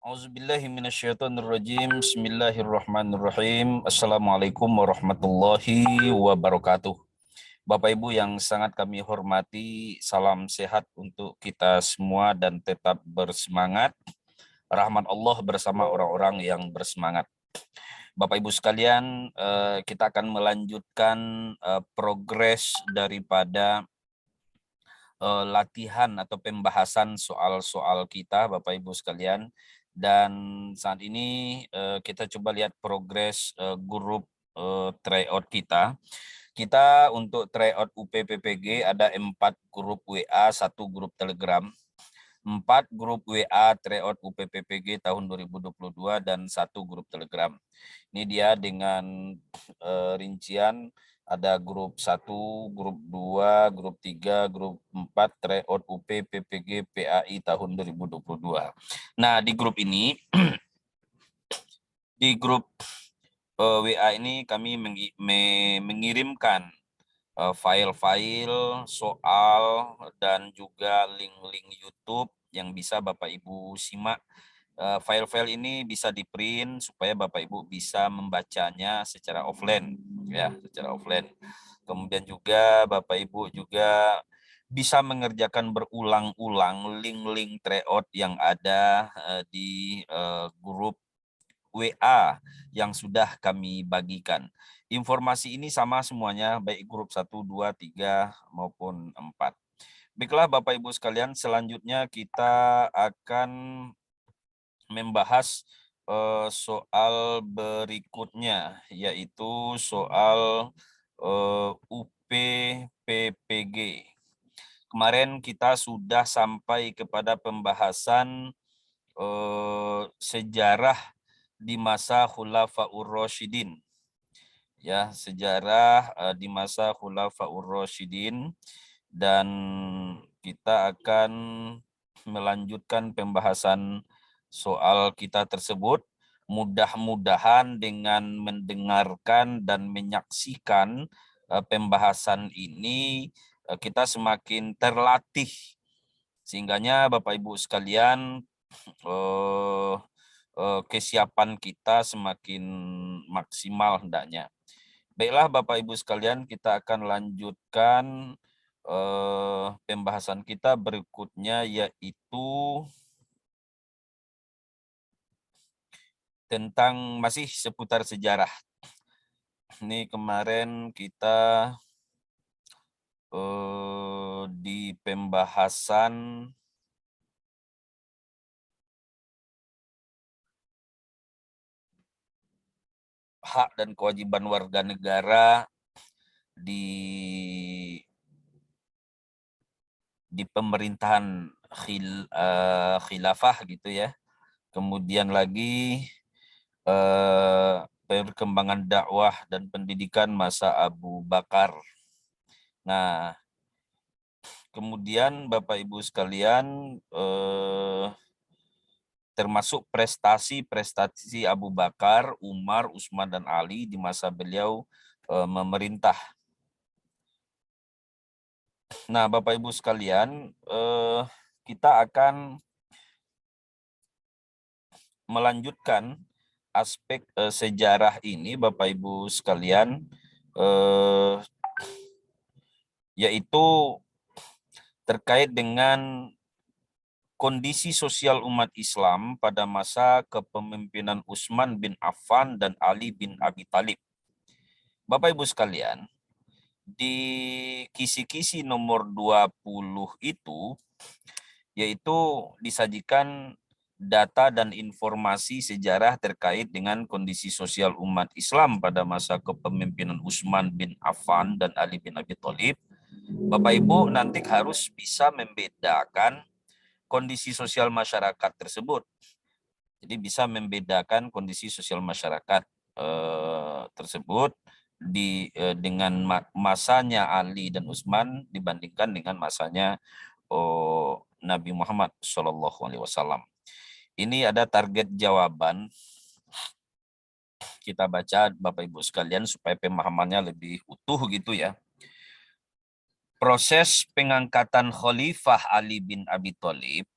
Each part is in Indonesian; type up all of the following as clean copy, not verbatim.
Auzubillahi minasyaitonirrajim. Bismillahirrahmanirrahim. Assalamualaikum warahmatullahi wabarakatuh. Bapak Ibu yang sangat kami hormati, salam sehat untuk kita semua dan tetap bersemangat. Rahmat Allah bersama orang-orang yang bersemangat. Bapak Ibu sekalian, kita akan melanjutkan progres daripada latihan atau pembahasan soal-soal kita, Bapak Ibu sekalian. Dan saat ini kita coba lihat progres grup tryout kita. Kita untuk tryout UPPPG ada 4 grup WA, 1 grup Telegram. 4 grup WA tryout UPPPG tahun 2022 dan 1 grup Telegram. Ini dia dengan rincian ada grup 1, grup 2, grup 3, grup 4 tryout UP PPG PAI tahun 2022. Nah, di grup ini di grup WA ini kami mengirimkan file-file soal dan juga link-link YouTube yang bisa Bapak Ibu simak. File-file ini bisa di-print supaya Bapak Ibu bisa membacanya secara offline, ya, secara offline. Kemudian juga Bapak Ibu juga bisa mengerjakan berulang-ulang link-link tryout yang ada di grup WA yang sudah kami bagikan. Informasi ini sama semuanya, baik grup 1, 2, 3 maupun 4. Baiklah Bapak Ibu sekalian, selanjutnya kita akan membahas soal berikutnya, yaitu soal UPPPG. Kemarin kita sudah sampai kepada pembahasan sejarah di masa Khulafaur Rasyidin. Ya, sejarah di masa Khulafaur Rasyidin, dan kita akan melanjutkan pembahasan soal kita tersebut. Mudah-mudahan dengan mendengarkan dan menyaksikan pembahasan ini kita semakin terlatih, sehingganya Bapak Ibu sekalian kesiapan kita semakin maksimal hendaknya. Baiklah Bapak Ibu sekalian, kita akan lanjutkan pembahasan kita berikutnya, yaitu tentang masih seputar sejarah. Ini kemarin kita di pembahasan hak dan kewajiban warga negara di pemerintahan khilafah gitu ya. Kemudian lagi perkembangan dakwah dan pendidikan masa Abu Bakar. Nah, kemudian Bapak Ibu sekalian, termasuk prestasi-prestasi Abu Bakar, Umar, Utsman, dan Ali di masa beliau memerintah. Nah, Bapak Ibu sekalian, kita akan melanjutkan aspek sejarah ini, Bapak Ibu sekalian, yaitu terkait dengan kondisi sosial umat Islam pada masa kepemimpinan Utsman bin Affan dan Ali bin Abi Thalib. Bapak Ibu sekalian, di kisi-kisi nomor 20 itu, yaitu disajikan data dan informasi sejarah terkait dengan kondisi sosial umat Islam pada masa kepemimpinan Utsman bin Affan dan Ali bin Abi Thalib. Bapak Ibu nanti harus bisa membedakan kondisi sosial masyarakat tersebut. Jadi bisa membedakan kondisi sosial masyarakat tersebut dengan masanya Ali dan Utsman dibandingkan dengan masanya Nabi Muhammad SAW. Ini ada target jawaban. Kita baca Bapak Ibu sekalian supaya pemahamannya lebih utuh gitu ya. Proses pengangkatan Khalifah Ali bin Abi Thalib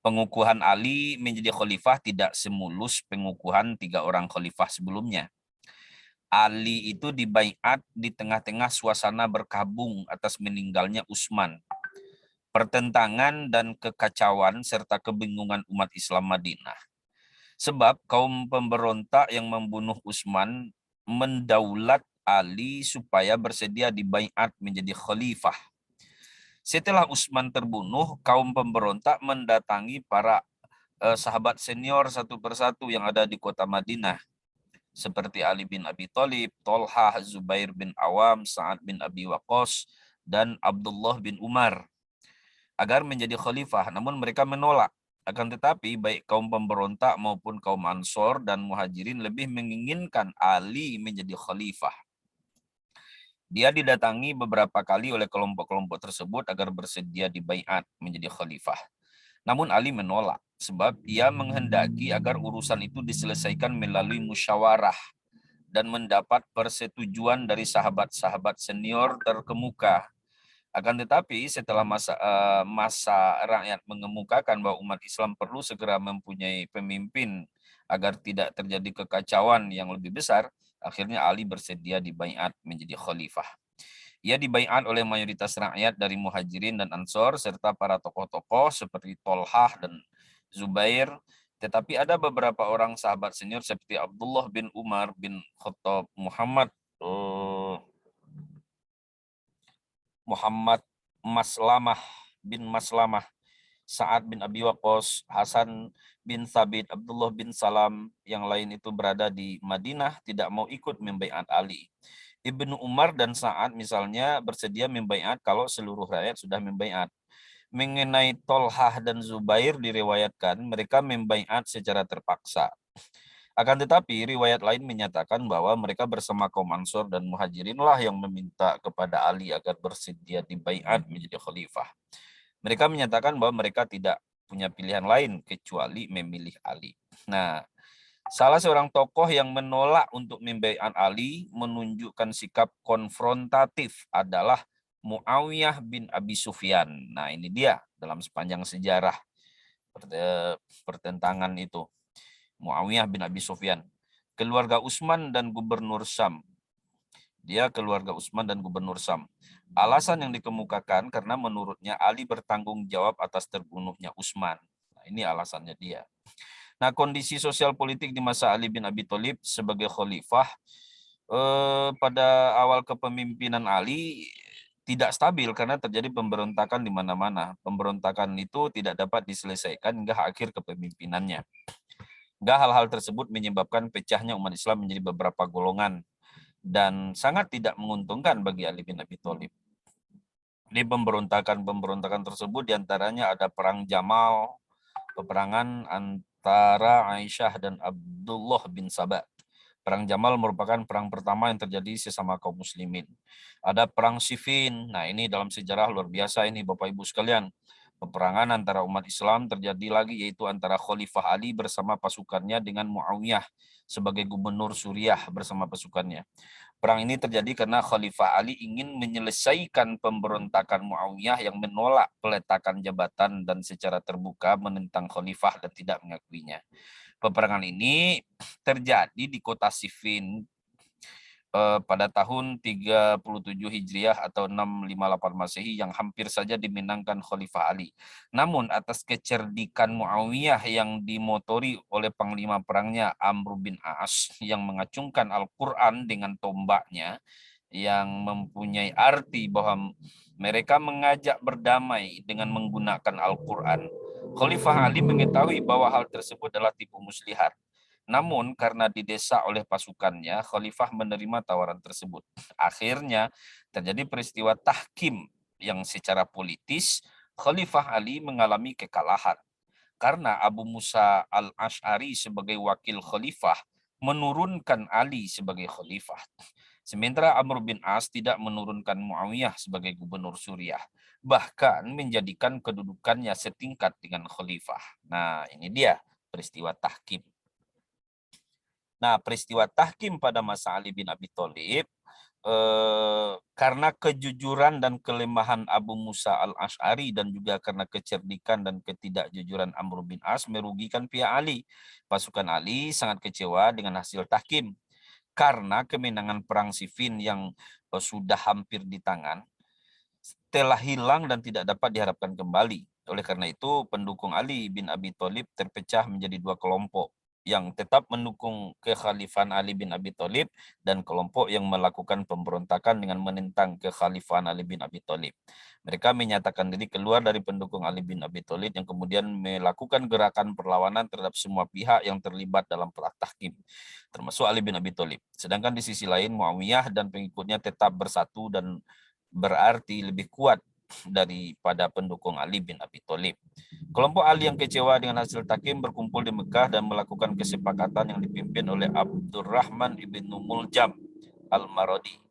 pengukuhan Ali menjadi khalifah tidak semulus pengukuhan 3 orang khalifah sebelumnya. Ali itu dibaiat di tengah-tengah suasana berkabung atas meninggalnya Utsman. Pertentangan dan kekacauan serta kebingungan umat Islam Madinah. Sebab kaum pemberontak yang membunuh Utsman mendaulat Ali supaya bersedia dibaiat menjadi khalifah. Setelah Utsman terbunuh, kaum pemberontak mendatangi para sahabat senior satu persatu yang ada di kota Madinah, seperti Ali bin Abi Thalib, Tolhah, Zubair bin Awam, Sa'ad bin Abi Waqqas, dan Abdullah bin Umar, agar menjadi khalifah. Namun mereka menolak. Akan tetapi baik kaum pemberontak maupun kaum Ansor dan Muhajirin lebih menginginkan Ali menjadi khalifah. Dia didatangi beberapa kali oleh kelompok-kelompok tersebut agar bersedia dibaiat menjadi khalifah. Namun Ali menolak sebab ia menghendaki agar urusan itu diselesaikan melalui musyawarah dan mendapat persetujuan dari sahabat-sahabat senior terkemuka. Akan tetapi setelah masa rakyat mengemukakan bahwa umat Islam perlu segera mempunyai pemimpin agar tidak terjadi kekacauan yang lebih besar, akhirnya Ali bersedia dibaiat menjadi khalifah. Ia dibaiat oleh mayoritas rakyat dari Muhajirin dan Ansor serta para tokoh-tokoh seperti Tolhah dan Zubair. Tetapi ada beberapa orang sahabat senior seperti Abdullah bin Umar bin Khattab, Muhammad Maslamah bin Maslamah, Sa'ad bin Abi Waqqas, Hasan bin Thabit, Abdullah bin Salam, yang lain itu berada di Madinah tidak mau ikut membaiat Ali. Ibnu Umar dan Sa'ad misalnya bersedia membaiat kalau seluruh rakyat sudah membaiat. Mengenai Tolhah dan Zubair diriwayatkan mereka membaiat secara terpaksa. Akan tetapi riwayat lain menyatakan bahwa mereka bersama kaum Ansor dan Muhajirin lah yang meminta kepada Ali agar bersedia dibaiat menjadi khalifah. Mereka menyatakan bahwa mereka tidak punya pilihan lain kecuali memilih Ali. Nah, salah seorang tokoh yang menolak untuk membaiat Ali menunjukkan sikap konfrontatif adalah Muawiyah bin Abi Sufyan. Nah, ini dia dalam sepanjang sejarah pertentangan itu. Muawiyah bin Abi Sufyan, keluarga Utsman dan Gubernur Syam. Dia keluarga Utsman dan Gubernur Syam. Alasan yang dikemukakan karena menurutnya Ali bertanggung jawab atas terbunuhnya Utsman. Nah, ini alasannya dia. Nah, kondisi sosial politik di masa Ali bin Abi Thalib sebagai khalifah pada awal kepemimpinan Ali tidak stabil karena terjadi pemberontakan di mana-mana. Pemberontakan itu tidak dapat diselesaikan hingga akhir kepemimpinannya. Hingga hal-hal tersebut menyebabkan pecahnya umat Islam menjadi beberapa golongan dan sangat tidak menguntungkan bagi Ali bin Abi Thalib. Di pemberontakan tersebut diantaranya ada perang Jamal, peperangan antara Aisyah dan Abdullah bin Sabah. Perang Jamal merupakan perang pertama yang terjadi sesama kaum muslimin. Ada perang Siffin. Nah, ini dalam sejarah luar biasa ini Bapak Ibu sekalian. Peperangan antara umat Islam terjadi lagi yaitu antara Khalifah Ali bersama pasukannya dengan Muawiyah sebagai gubernur Suriah bersama pasukannya. Perang ini terjadi karena Khalifah Ali ingin menyelesaikan pemberontakan Muawiyah yang menolak peletakan jabatan dan secara terbuka menentang Khalifah dan tidak mengakuinya. Peperangan ini terjadi di kota Siffin pada tahun 37 Hijriah atau 658 Masehi yang hampir saja dimenangkan Khalifah Ali. Namun atas kecerdikan Muawiyah yang dimotori oleh panglima perangnya Amr bin As yang mengacungkan Al-Quran dengan tombaknya yang mempunyai arti bahwa mereka mengajak berdamai dengan menggunakan Al-Quran. Khalifah Ali mengetahui bahwa hal tersebut adalah tipu muslihat. Namun karena didesak oleh pasukannya, Khalifah menerima tawaran tersebut. Akhirnya terjadi peristiwa tahkim yang secara politis Khalifah Ali mengalami kekalahan. Karena Abu Musa al-Ash'ari sebagai wakil khalifah menurunkan Ali sebagai khalifah. Sementara Amr bin As tidak menurunkan Muawiyah sebagai gubernur Suriah. Bahkan menjadikan kedudukannya setingkat dengan khalifah. Nah, ini dia peristiwa tahkim. Nah, peristiwa tahkim pada masa Ali bin Abi Thalib karena kejujuran dan kelemahan Abu Musa al-Ash'ari dan juga karena kecerdikan dan ketidakjujuran Amr bin As merugikan pihak Ali. Pasukan Ali sangat kecewa dengan hasil tahkim karena kemenangan perang Siffin yang sudah hampir di tangan telah hilang dan tidak dapat diharapkan kembali. Oleh karena itu, pendukung Ali bin Abi Thalib terpecah menjadi dua kelompok yang tetap mendukung kekhalifahan Ali bin Abi Thalib dan kelompok yang melakukan pemberontakan dengan menentang kekhalifahan Ali bin Abi Thalib. Mereka menyatakan diri keluar dari pendukung Ali bin Abi Thalib yang kemudian melakukan gerakan perlawanan terhadap semua pihak yang terlibat dalam perang tahkim, termasuk Ali bin Abi Thalib. Sedangkan di sisi lain, Muawiyah dan pengikutnya tetap bersatu dan berarti lebih kuat daripada pendukung Ali bin Abi Thalib. Kelompok Ali yang kecewa dengan hasil tahkim berkumpul di Mekah dan melakukan kesepakatan yang dipimpin oleh Abdurrahman ibn Muljam al-Maradi,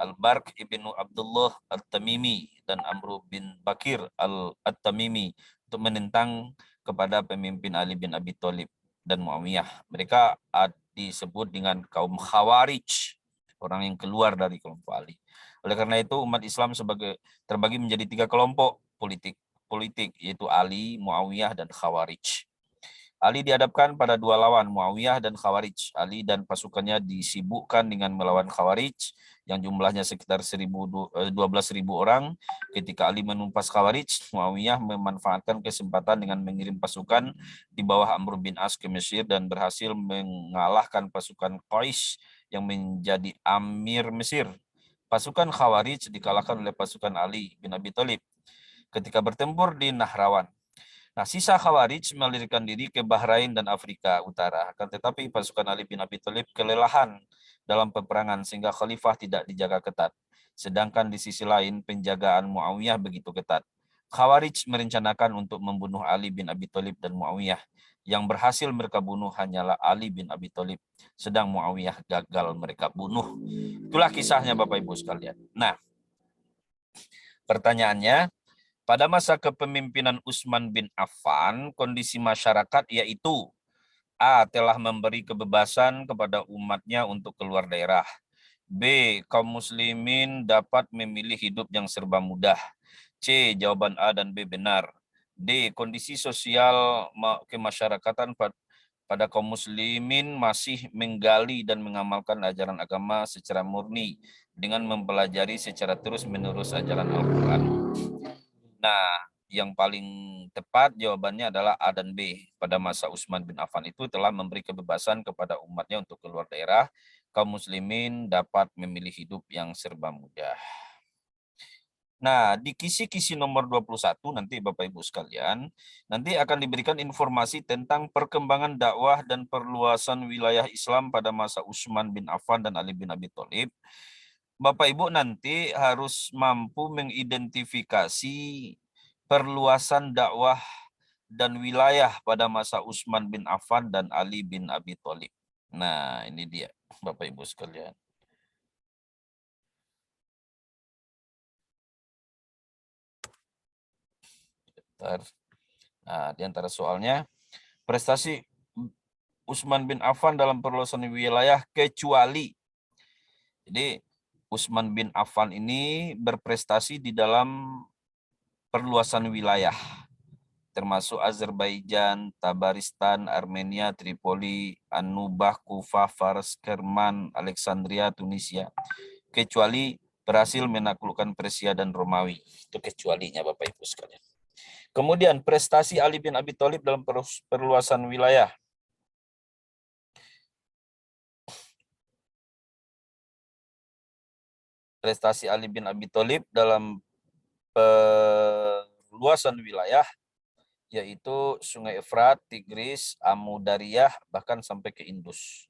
Al-Barq ibn Abdullah al-Tamimi, dan Amr bin Bakir al-Tamimi untuk menentang kepada pemimpin Ali bin Abi Thalib dan Muawiyah. Mereka disebut dengan kaum Khawarij, orang yang keluar dari kelompok Ali. Oleh karena itu, umat Islam terbagi menjadi tiga kelompok politik, yaitu Ali, Muawiyah, dan Khawarij. Ali dihadapkan pada dua lawan, Muawiyah dan Khawarij. Ali dan pasukannya disibukkan dengan melawan Khawarij yang jumlahnya sekitar 12.000 orang. Ketika Ali menumpas Khawarij, Muawiyah memanfaatkan kesempatan dengan mengirim pasukan di bawah Amr bin As ke Mesir dan berhasil mengalahkan pasukan Quraisy yang menjadi Amir Mesir. Pasukan Khawarij dikalahkan oleh pasukan Ali bin Abi Thalib ketika bertempur di Nahrawan. Nah, sisa Khawarij melarikan diri ke Bahrain dan Afrika Utara. Akan tetapi pasukan Ali bin Abi Thalib kelelahan dalam peperangan sehingga khalifah tidak dijaga ketat. Sedangkan di sisi lain penjagaan Muawiyah begitu ketat. Khawarij merencanakan untuk membunuh Ali bin Abi Thalib dan Muawiyah. Yang berhasil mereka bunuh hanyalah Ali bin Abi Thalib, sedang Muawiyah gagal mereka bunuh. Itulah kisahnya Bapak Ibu sekalian. Nah, pertanyaannya, pada masa kepemimpinan Utsman bin Affan, kondisi masyarakat yaitu A. Telah memberi kebebasan kepada umatnya untuk keluar daerah. B. Kaum muslimin dapat memilih hidup yang serba mudah. C. Jawaban A dan B benar. D. Kondisi sosial kemasyarakatan pada kaum muslimin masih menggali dan mengamalkan ajaran agama secara murni dengan mempelajari secara terus-menerus ajaran Al-Quran. Nah, yang paling tepat jawabannya adalah A dan B. Pada masa Utsman bin Affan itu telah memberi kebebasan kepada umatnya untuk keluar daerah. Kaum muslimin dapat memilih hidup yang serba mudah. Nah, di kisi-kisi nomor 21 nanti Bapak Ibu sekalian, nanti akan diberikan informasi tentang perkembangan dakwah dan perluasan wilayah Islam pada masa Utsman bin Affan dan Ali bin Abi Thalib. Bapak Ibu nanti harus mampu mengidentifikasi perluasan dakwah dan wilayah pada masa Utsman bin Affan dan Ali bin Abi Thalib. Nah, ini dia Bapak Ibu sekalian. Nah, di antara soalnya, prestasi Utsman bin Affan dalam perluasan wilayah kecuali. Jadi, Utsman bin Affan ini berprestasi di dalam perluasan wilayah, termasuk Azerbaijan, Tabaristan, Armenia, Tripoli, An-Nubah, Kufah, Fars, Kerman, Alexandria, Tunisia. Kecuali berhasil menaklukkan Persia dan Romawi. Itu kecualinya Bapak Ibu sekalian. Kemudian prestasi Ali bin Abi Thalib dalam perluasan wilayah. Prestasi Ali bin Abi Thalib dalam perluasan wilayah yaitu Sungai Efrat, Tigris, Amudariyah, bahkan sampai ke Indus.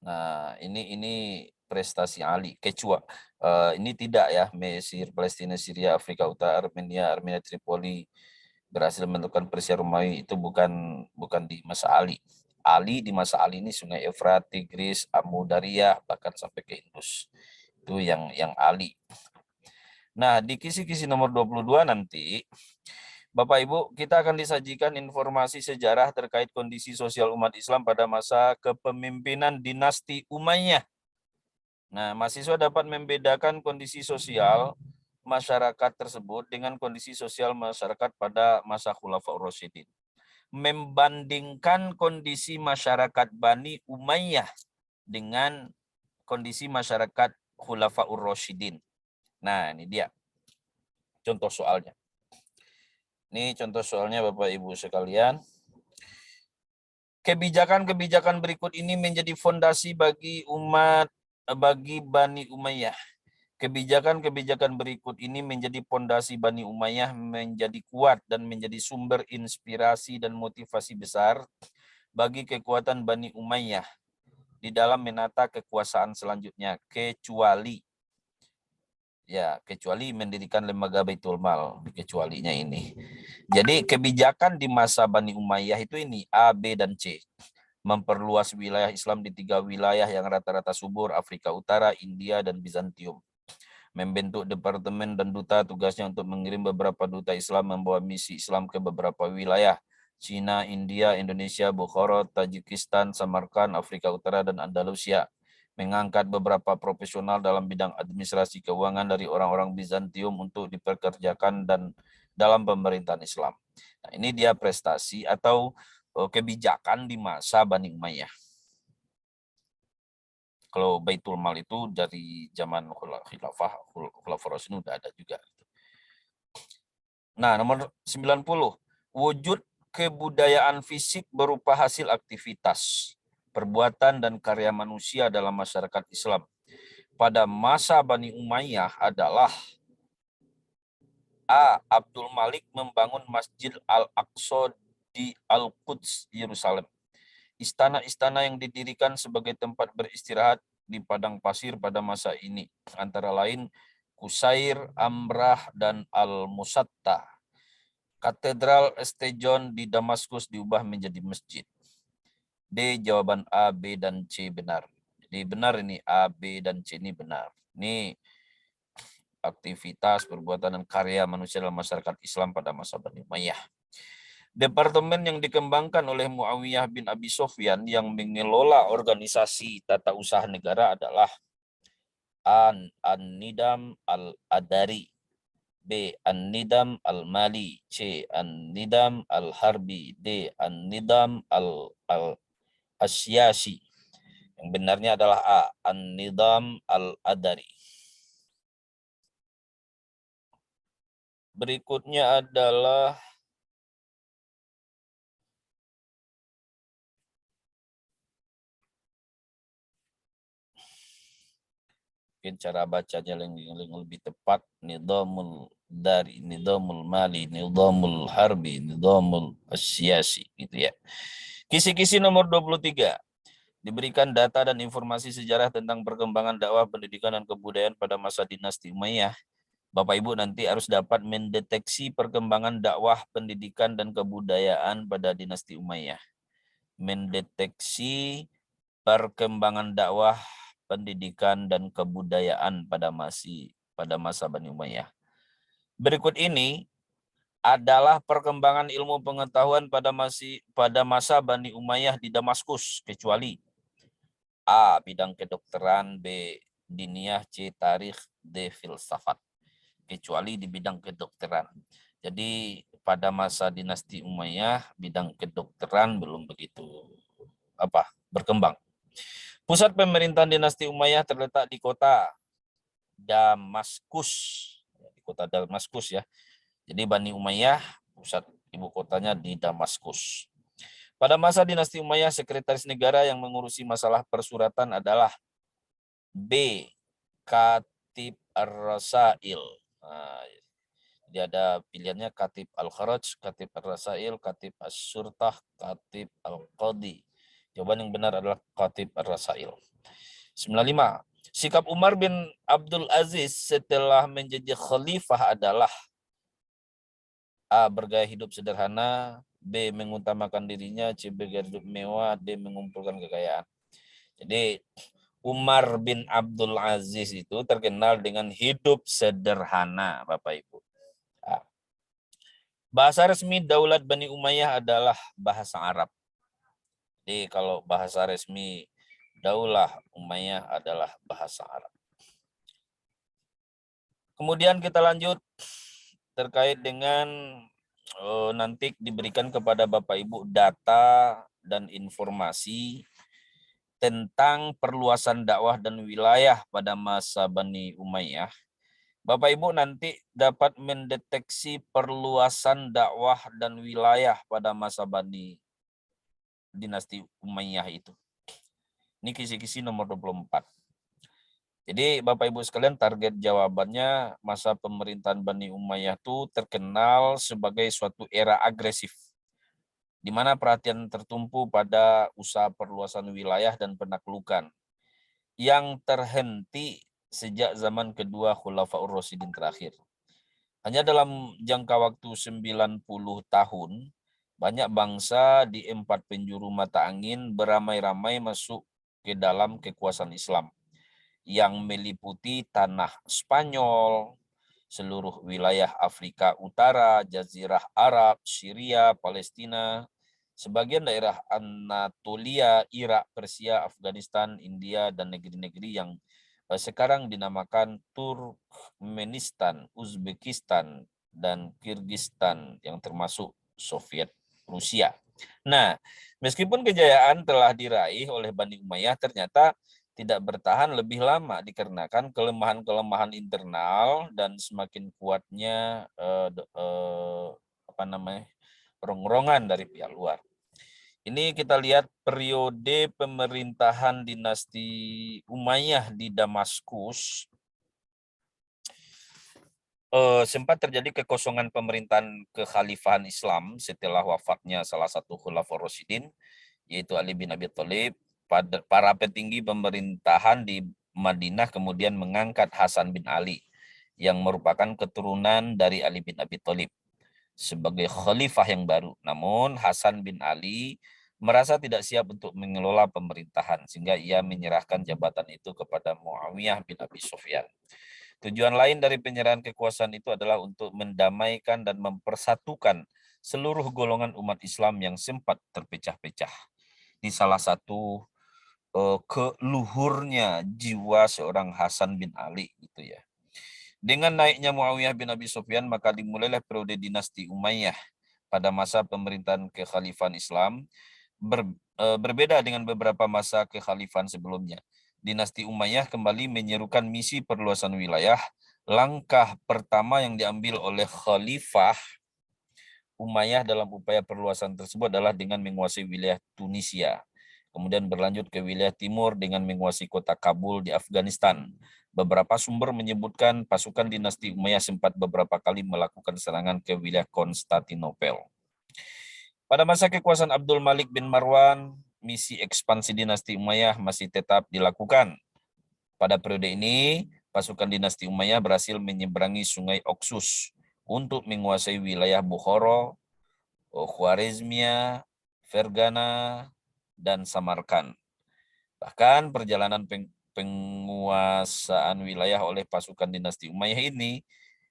Nah, ini prestasi Ali. Ini tidak ya, Mesir, Palestina, Syria, Afrika Utara, Armenia, Tripoli berhasil menemukan Persia Romawi, itu bukan di masa Ali. Ali di masa Ali ini Sungai Efrat, Tigris, Amudariyah, bahkan sampai ke Indus. Itu yang Ali. Nah, di kisi-kisi nomor 22 nanti Bapak Ibu, kita akan disajikan informasi sejarah terkait kondisi sosial umat Islam pada masa kepemimpinan dinasti Umayyah. Nah, mahasiswa dapat membedakan kondisi sosial masyarakat tersebut dengan kondisi sosial masyarakat pada masa Khulafaur Rasyidin. Membandingkan kondisi masyarakat Bani Umayyah dengan kondisi masyarakat Khulafaur Rasyidin. Nah, ini dia contoh soalnya. Ini contoh soalnya Bapak Ibu sekalian. Kebijakan-kebijakan berikut ini menjadi fondasi bagi Bani Umayyah. Kebijakan-kebijakan berikut ini menjadi fondasi Bani Umayyah menjadi kuat dan menjadi sumber inspirasi dan motivasi besar bagi kekuatan Bani Umayyah di dalam menata kekuasaan selanjutnya, kecuali mendirikan lembaga Baitul Mal, kecualinya ini. Jadi kebijakan di masa Bani Umayyah itu ini A, B, dan C. Memperluas wilayah Islam di 3 wilayah yang rata-rata subur, Afrika Utara, India, dan Bizantium. Membentuk departemen dan duta, tugasnya untuk mengirim beberapa duta Islam membawa misi Islam ke beberapa wilayah. Cina, India, Indonesia, Bukhara, Tajikistan, Samarkand, Afrika Utara, dan Andalusia. Mengangkat beberapa profesional dalam bidang administrasi keuangan dari orang-orang Bizantium untuk dipekerjakan dan dalam pemerintahan Islam. Nah, ini dia prestasi atau kebijakan di masa Bani Umayyah. Kalau Baitul Mal itu dari zaman Khulafaur Rasyidin udah ada juga. Nah, nomor 90, wujud kebudayaan fisik berupa hasil aktivitas, perbuatan dan karya manusia dalam masyarakat Islam pada masa Bani Umayyah adalah A. Abdul Malik membangun Masjid Al-Aqsa di Al-Quds, Yerusalem. Istana-istana yang didirikan sebagai tempat beristirahat di padang pasir pada masa ini, antara lain Qusair, Amrah, dan Al-Musatta. Katedral St. John di Damaskus diubah menjadi masjid. D. Jawaban A, B, dan C benar. Jadi benar ini A, B, dan C ini benar. Ini aktivitas, perbuatan, dan karya manusia dalam masyarakat Islam pada masa Bani Umayyah. Departemen yang dikembangkan oleh Muawiyah bin Abi Sofyan yang mengelola organisasi tata usaha negara adalah A. An-Nidam Al-Adari, B. An-Nidam Al-Mali, C. An-Nidam Al-Harbi, D. An-Nidam Al-Asyasi. Yang benarnya adalah A. An-Nidam Al-Adari. Berikutnya adalah mungkin cara bacanya yang lebih tepat, nidamul dari, nidamul mali, nidamul harbi, nidamul asyasi, gitu ya. Kisi-kisi nomor 23. Diberikan data dan informasi sejarah tentang perkembangan dakwah, pendidikan, dan kebudayaan pada masa dinasti Umayyah. Bapak Ibu nanti harus dapat mendeteksi perkembangan dakwah, pendidikan, dan kebudayaan pada dinasti Umayyah. Mendeteksi perkembangan dakwah, pendidikan, dan kebudayaan pada masa Bani Umayyah. Berikut ini adalah perkembangan ilmu pengetahuan pada masa Bani Umayyah di Damaskus, kecuali A. Bidang kedokteran, B. Diniyah, C. Tarikh, D. Filsafat. Kecuali di bidang kedokteran. Jadi pada masa dinasti Umayyah, bidang kedokteran belum begitu berkembang. Pusat pemerintahan dinasti Umayyah terletak di kota Damaskus. Di kota Damaskus ya. Jadi Bani Umayyah, pusat ibu kotanya di Damaskus. Pada masa dinasti Umayyah, sekretaris negara yang mengurusi masalah persuratan adalah B. Katib Ar-Rasail. Nah, jadi ada pilihannya Katib Al-Kharaj, Katib Ar-Rasail, Katib As-Surtah, Katib Al-Qadi. Jawaban yang benar adalah Katib Ar-Rasail. 95. Sikap Umar bin Abdul Aziz setelah menjadi khalifah adalah A. Bergaya hidup sederhana, B. Mengutamakan dirinya, C. Bergaya hidup mewah, D. Mengumpulkan kekayaan. Jadi Umar bin Abdul Aziz itu terkenal dengan hidup sederhana, Bapak Ibu. Bahasa resmi Daulat Bani Umayyah adalah bahasa Arab. Jadi kalau bahasa resmi Daulah Umayyah adalah bahasa Arab. Kemudian kita lanjut terkait dengan nanti diberikan kepada Bapak Ibu data dan informasi tentang perluasan dakwah dan wilayah pada masa Bani Umayyah. Bapak Ibu nanti dapat mendeteksi perluasan dakwah dan wilayah pada masa Bani dinasti Umayyah itu. Ini kisi-kisi nomor 24. Jadi Bapak Ibu sekalian, target jawabannya masa pemerintahan Bani Umayyah itu terkenal sebagai suatu era agresif, di mana perhatian tertumpu pada usaha perluasan wilayah dan penaklukan yang terhenti sejak zaman kedua Khulafaur Rasyidin terakhir. Hanya dalam jangka waktu 90 tahun, banyak bangsa di 4 penjuru mata angin beramai-ramai masuk ke dalam kekuasaan Islam yang meliputi tanah Spanyol, seluruh wilayah Afrika Utara, Jazirah Arab, Syria, Palestina, sebagian daerah Anatolia, Irak, Persia, Afghanistan, India, dan negeri-negeri yang sekarang dinamakan Turkmenistan, Uzbekistan, dan Kirgistan yang termasuk Soviet Rusia. Nah, meskipun kejayaan telah diraih oleh Bani Umayyah, ternyata tidak bertahan lebih lama dikarenakan kelemahan-kelemahan internal dan semakin kuatnya rongrongan dari pihak luar. Ini kita lihat periode pemerintahan dinasti Umayyah di Damaskus. Sempat terjadi kekosongan pemerintahan kekhalifahan Islam setelah wafatnya salah satu Khulafaur Rasyidin, yaitu Ali bin Abi Thalib. Para petinggi pemerintahan di Madinah kemudian mengangkat Hasan bin Ali yang merupakan keturunan dari Ali bin Abi Thalib sebagai khalifah yang baru. Namun Hasan bin Ali merasa tidak siap untuk mengelola pemerintahan sehingga ia menyerahkan jabatan itu kepada Muawiyah bin Abi Sufyan. Tujuan lain dari penyerahan kekuasaan itu adalah untuk mendamaikan dan mempersatukan seluruh golongan umat Islam yang sempat terpecah-pecah. Ini salah satu keluhurnya jiwa seorang Hasan bin Ali gitu ya. Dengan naiknya Muawiyah bin Abi Sufyan, maka dimulailah periode dinasti Umayyah pada masa pemerintahan kekhalifahan Islam. Berbeda dengan beberapa masa kekhalifahan sebelumnya. Dinasti Umayyah kembali menyerukan misi perluasan wilayah. Langkah pertama yang diambil oleh Khalifah Umayyah dalam upaya perluasan tersebut adalah dengan menguasai wilayah Tunisia. Kemudian berlanjut ke wilayah timur dengan menguasai kota Kabul di Afghanistan. Beberapa sumber menyebutkan pasukan dinasti Umayyah sempat beberapa kali melakukan serangan ke wilayah Konstantinopel. Pada masa kekuasaan Abdul Malik bin Marwan, misi ekspansi dinasti Umayyah masih tetap dilakukan. Pada periode ini, pasukan dinasti Umayyah berhasil menyeberangi sungai Oxus untuk menguasai wilayah Bukhara, Khwarezmia, Fergana, dan Samarkand. Bahkan perjalanan penguasaan wilayah oleh pasukan dinasti Umayyah ini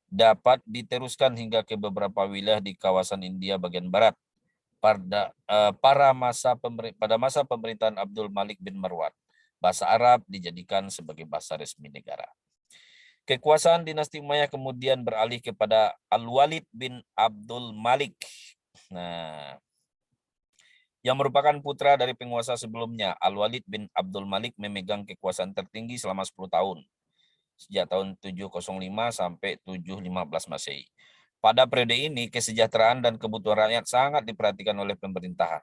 dapat diteruskan hingga ke beberapa wilayah di kawasan India bagian barat pada masa pemerintahan Abdul Malik bin Marwan. Bahasa Arab dijadikan sebagai bahasa resmi negara. Kekuasaan dinasti Umayyah kemudian beralih kepada Al-Walid bin Abdul Malik. Nah, yang merupakan putra dari penguasa sebelumnya. Al-Walid bin Abdul Malik memegang kekuasaan tertinggi selama 10 tahun. Sejak tahun 705 sampai 715 Masehi. Pada periode ini, kesejahteraan dan kebutuhan rakyat sangat diperhatikan oleh pemerintah.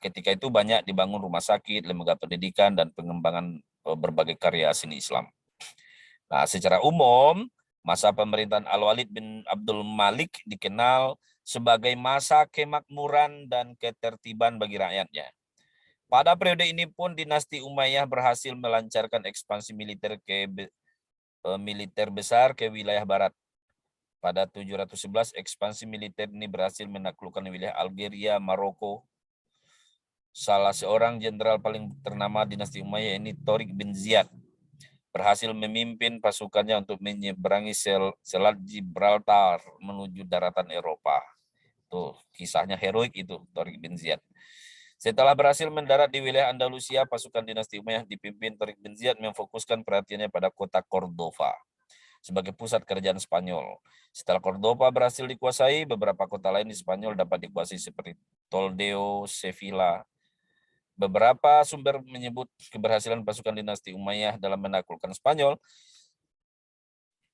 Ketika itu banyak dibangun rumah sakit, lembaga pendidikan, dan pengembangan berbagai karya seni Islam. Nah, secara umum, masa pemerintahan Al-Walid bin Abdul Malik dikenal sebagai masa kemakmuran dan ketertiban bagi rakyatnya. Pada periode ini pun dinasti Umayyah berhasil melancarkan ekspansi militer besar ke wilayah barat. Pada 711, ekspansi militer ini berhasil menaklukkan wilayah Algeria, Maroko. Salah seorang jenderal paling ternama dinasti Umayyah ini Tariq bin Ziyad berhasil memimpin pasukannya untuk menyeberangi Selat Gibraltar menuju daratan Eropa. Tuh, kisahnya heroik itu, Tariq bin Ziyad. Setelah berhasil mendarat di wilayah Andalusia, pasukan dinasti Umayyah dipimpin Tariq bin Ziyad memfokuskan perhatiannya pada kota Cordova sebagai pusat kerajaan Spanyol. Setelah Cordova berhasil dikuasai, beberapa kota lain di Spanyol dapat dikuasai seperti Toledo, Sevilla. Beberapa sumber menyebut keberhasilan pasukan dinasti Umayyah dalam menaklukkan Spanyol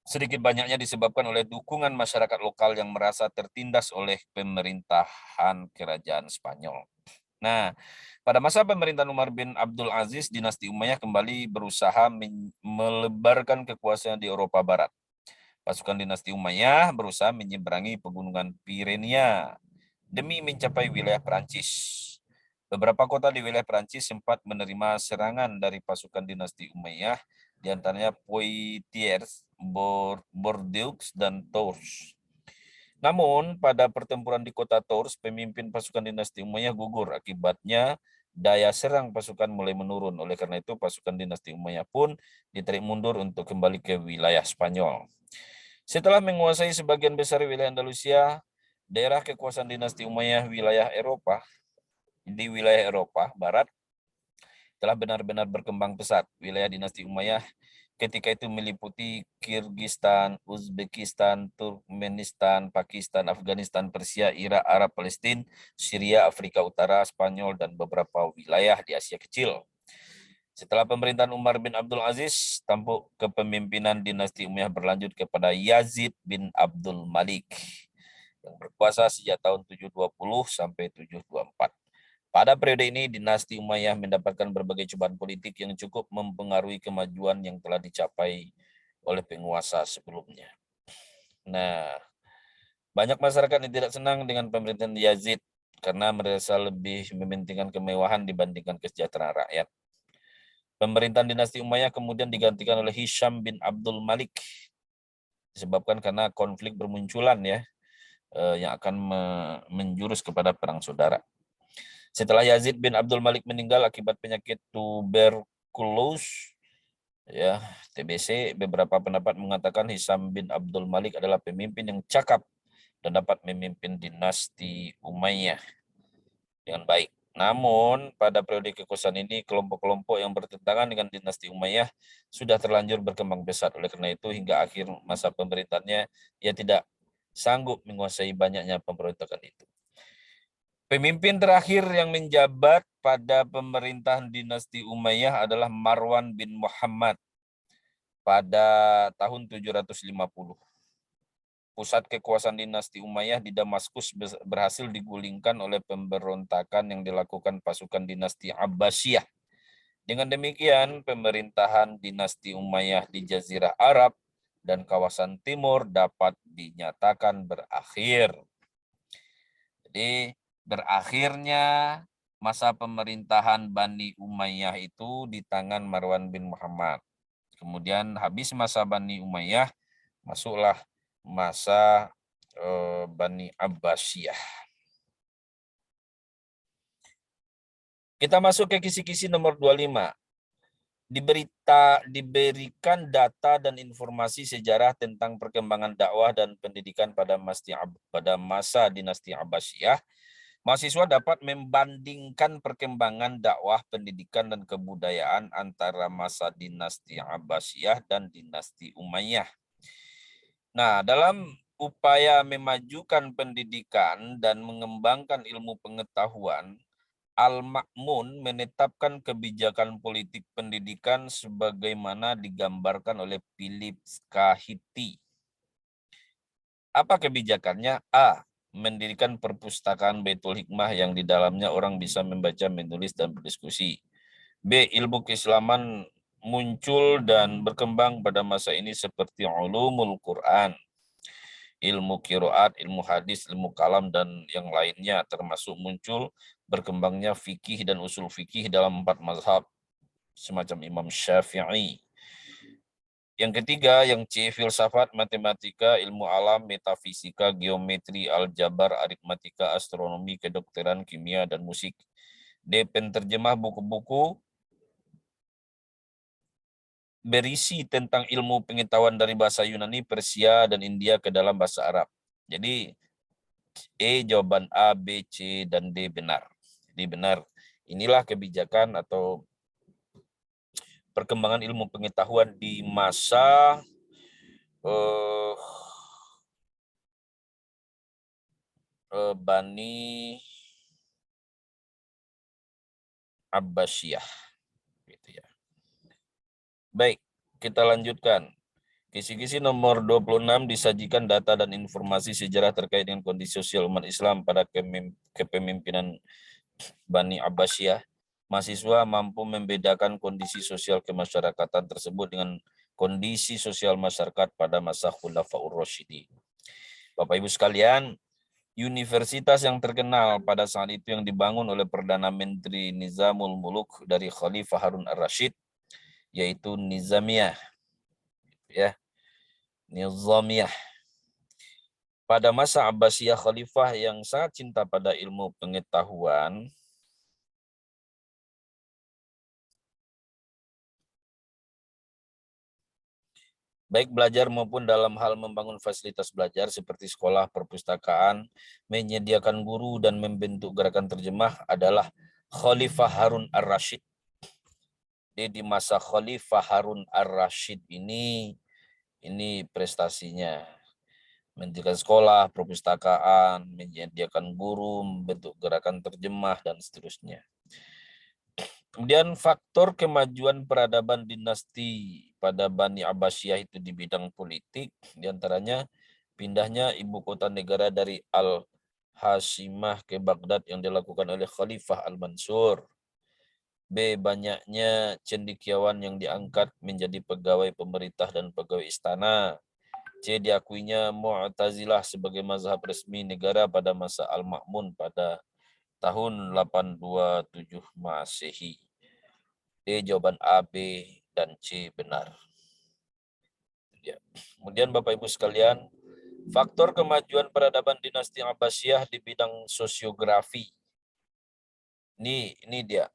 sedikit banyaknya disebabkan oleh dukungan masyarakat lokal yang merasa tertindas oleh pemerintahan kerajaan Spanyol. Nah, pada masa pemerintahan Umar bin Abdul Aziz, dinasti Umayyah kembali berusaha melebarkan kekuasaan di Eropa Barat. Pasukan dinasti Umayyah berusaha menyeberangi pegunungan Pirenia demi mencapai wilayah Perancis. Beberapa kota di wilayah Perancis sempat menerima serangan dari pasukan dinasti Umayyah, di antaranya Poitiers, Bordeaux, dan Tours. Namun, pada pertempuran di kota Tours, pemimpin pasukan dinasti Umayyah gugur. Akibatnya, daya serang pasukan mulai menurun. Oleh karena itu, pasukan dinasti Umayyah pun ditarik mundur untuk kembali ke wilayah Spanyol. Setelah menguasai sebagian besar wilayah Andalusia, daerah kekuasaan dinasti Umayyah di wilayah Eropa Barat telah benar-benar berkembang pesat. Wilayah dinasti Umayyah ketika itu meliputi Kirgistan, Uzbekistan, Turkmenistan, Pakistan, Afghanistan, Persia, Irak, Arab, Palestina, Syria, Afrika Utara, Spanyol, dan beberapa wilayah di Asia Kecil. Setelah pemerintahan Umar bin Abdul Aziz, tampuk kepemimpinan dinasti Umayyah berlanjut kepada Yazid bin Abdul Malik yang berkuasa sejak tahun 720 sampai 724. Pada periode ini, dinasti Umayyah mendapatkan berbagai cobaan politik yang cukup mempengaruhi kemajuan yang telah dicapai oleh penguasa sebelumnya. Nah, banyak masyarakat yang tidak senang dengan pemerintahan Yazid karena merasa lebih mementingkan kemewahan dibandingkan kesejahteraan rakyat. Pemerintahan dinasti Umayyah kemudian digantikan oleh Hisham bin Abdul Malik, disebabkan karena konflik bermunculan ya, yang akan menjurus kepada perang saudara. Setelah Yazid bin Abdul Malik meninggal akibat penyakit tuberkulose, ya TBC, beberapa pendapat mengatakan Hisham bin Abdul Malik adalah pemimpin yang cakap dan dapat memimpin dinasti Umayyah dengan baik. Namun, pada periode kekuasaan ini, kelompok-kelompok yang bertentangan dengan dinasti Umayyah sudah terlanjur berkembang pesat. Oleh karena itu, hingga akhir masa pemerintahannya, ia tidak sanggup menguasai banyaknya pemberontakan itu. Pemimpin terakhir yang menjabat pada pemerintahan dinasti Umayyah adalah Marwan bin Muhammad pada tahun 750. Pusat kekuasaan dinasti Umayyah di Damaskus berhasil digulingkan oleh pemberontakan yang dilakukan pasukan dinasti Abbasiyah. Dengan demikian, pemerintahan dinasti Umayyah di Jazirah Arab dan kawasan timur dapat dinyatakan berakhir. Jadi, berakhirnya masa pemerintahan Bani Umayyah itu di tangan Marwan bin Muhammad. Kemudian habis masa Bani Umayyah, masuklah masa Bani Abbasiyah. Kita masuk ke kisi-kisi nomor 25. Diberikan data dan informasi sejarah tentang perkembangan dakwah dan pendidikan pada masa dinasti Abbasiyah. Mahasiswa dapat membandingkan perkembangan dakwah, pendidikan, dan kebudayaan antara masa dinasti Abbasiyah dan dinasti Umayyah. Nah, dalam upaya memajukan pendidikan dan mengembangkan ilmu pengetahuan, Al-Ma'mun menetapkan kebijakan politik pendidikan sebagaimana digambarkan oleh Philip Kahiti. Apa kebijakannya? A. Mendirikan perpustakaan Baitul Hikmah yang di dalamnya orang bisa membaca, menulis, dan berdiskusi. B. Ilmu keislaman muncul dan berkembang pada masa ini seperti ulumul Quran, ilmu qiraat, ilmu hadis, ilmu kalam, dan yang lainnya, termasuk muncul berkembangnya fikih dan usul fikih dalam 4 mazhab semacam Imam Syafi'i. Yang ketiga, yang C, filsafat, matematika, ilmu alam, metafisika, geometri, aljabar, aritmatika, astronomi, kedokteran, kimia, dan musik. D, penterjemah buku-buku berisi tentang ilmu pengetahuan dari bahasa Yunani, Persia, dan India ke dalam bahasa Arab. Jadi, E jawaban A, B, C, dan D benar. Jadi benar. Inilah kebijakan atau perkembangan ilmu pengetahuan di masa Bani Abbasiyah. Gitu ya. Baik, kita lanjutkan. Kisi-kisi nomor 26 disajikan data dan informasi sejarah terkait dengan kondisi sosial umat Islam pada kepemimpinan Bani Abbasiyah. Mahasiswa mampu membedakan kondisi sosial kemasyarakatan tersebut dengan kondisi sosial masyarakat pada masa Khulafaur Rasyidin. Bapak Ibu sekalian, universitas yang terkenal pada saat itu yang dibangun oleh Perdana Menteri Nizamul Muluk dari Khalifah Harun ar-Rasyid, yaitu Nizamiyah. Ya, Nizamiyah. Pada masa Abbasiyah, khalifah yang sangat cinta pada ilmu pengetahuan baik belajar maupun dalam hal membangun fasilitas belajar seperti sekolah, perpustakaan, menyediakan guru, dan membentuk gerakan terjemah adalah Khalifah Harun ar-Rasyid. Di masa Khalifah Harun ar-Rasyid ini prestasinya. Mendirikan sekolah, perpustakaan, menyediakan guru, membentuk gerakan terjemah, dan seterusnya. Kemudian faktor kemajuan peradaban dinasti pada Bani Abbasiyah itu di bidang politik, diantaranya pindahnya ibu kota negara dari Al-Hashimah ke Baghdad yang dilakukan oleh Khalifah Al-Mansur. B. Banyaknya cendekiawan yang diangkat menjadi pegawai pemerintah dan pegawai istana. C. Diakuinya Mu'tazilah sebagai mazhab resmi negara pada masa Al-Ma'mun pada tahun 827 Masehi. D. Jawaban A, B, dan C benar. Ya. Kemudian Bapak Ibu sekalian, faktor kemajuan peradaban dinasti Abbasiyah di bidang sosiografi. Ini dia.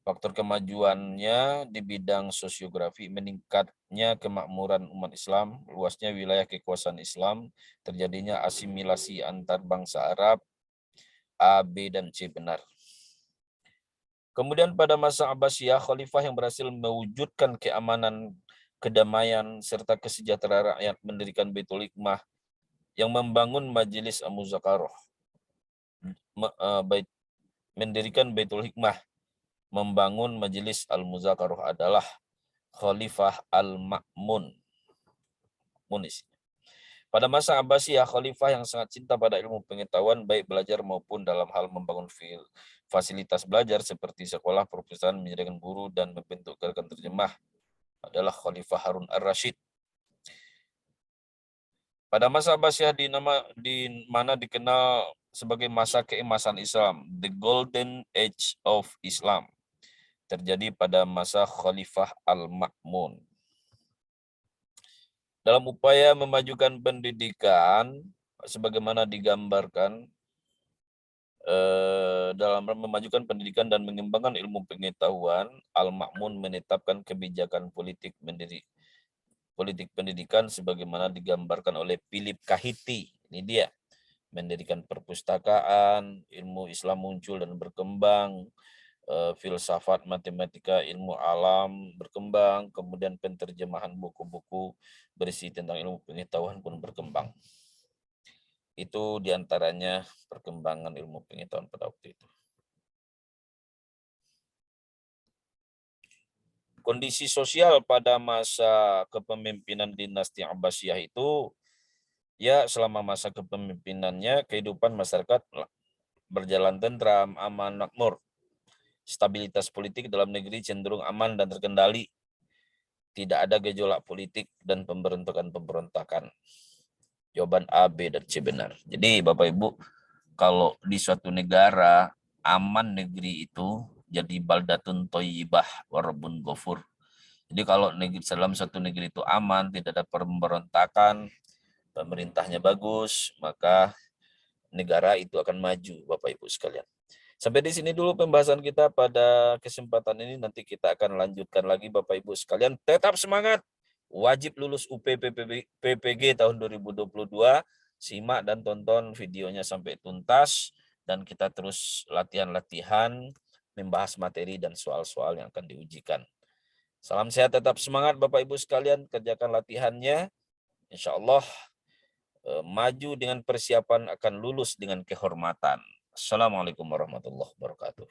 Faktor kemajuannya di bidang sosiografi, meningkatnya kemakmuran umat Islam, luasnya wilayah kekuasaan Islam, terjadinya asimilasi antar bangsa Arab. A, B, dan C benar. Kemudian pada masa Abbasiyah, khalifah yang berhasil mewujudkan keamanan, kedamaian, serta kesejahteraan rakyat mendirikan Baitul Hikmah yang membangun Majelis Al-Muzakaroh. Mendirikan Baitul Hikmah, membangun Majelis Al-Muzakaroh adalah Khalifah Al-Ma'mun. Pada masa Abbasiyah, khalifah yang sangat cinta pada ilmu pengetahuan, baik belajar maupun dalam hal membangun fasilitas belajar seperti sekolah, perpustakaan, menyediakan guru, dan membentuk gerakan terjemah adalah Khalifah Harun ar-Rasyid. Pada masa Abbasiyah di mana dikenal sebagai masa keemasan Islam, the Golden Age of Islam, terjadi pada masa Khalifah Al-Ma'mun. Dalam upaya memajukan pendidikan, sebagaimana digambarkan, dalam memajukan pendidikan dan mengembangkan ilmu pengetahuan, Al-Ma'mun menetapkan kebijakan politik pendidikan sebagaimana digambarkan oleh Philip Kahiti. Ini dia, mendirikan perpustakaan, ilmu Islam muncul dan berkembang, filsafat, matematika, ilmu alam berkembang, kemudian penterjemahan buku-buku berisi tentang ilmu pengetahuan pun berkembang. Itu diantaranya perkembangan ilmu pengetahuan pada waktu itu. Kondisi sosial pada masa kepemimpinan dinasti Abbasiyah itu, ya selama masa kepemimpinannya kehidupan masyarakat berjalan tentram, aman, makmur. Stabilitas politik dalam negeri cenderung aman dan terkendali. Tidak ada gejolak politik dan pemberontakan. Jawaban A, B, dan C benar. Jadi Bapak Ibu, kalau di suatu negara aman negeri itu jadi baldatun toyibah warabun gofur. Jadi kalau dalam satu negeri itu aman, tidak ada pemberontakan, pemerintahnya bagus, maka negara itu akan maju, Bapak Ibu sekalian. Sampai di sini dulu pembahasan kita pada kesempatan ini. Nanti kita akan lanjutkan lagi Bapak Ibu sekalian. Tetap semangat. Wajib lulus PPG tahun 2022. Simak dan tonton videonya sampai tuntas. Dan kita terus latihan-latihan membahas materi dan soal-soal yang akan diujikan. Salam sehat, tetap semangat Bapak Ibu sekalian, kerjakan latihannya. Insya Allah maju dengan persiapan akan lulus dengan kehormatan. Assalamualaikum warahmatullahi wabarakatuh.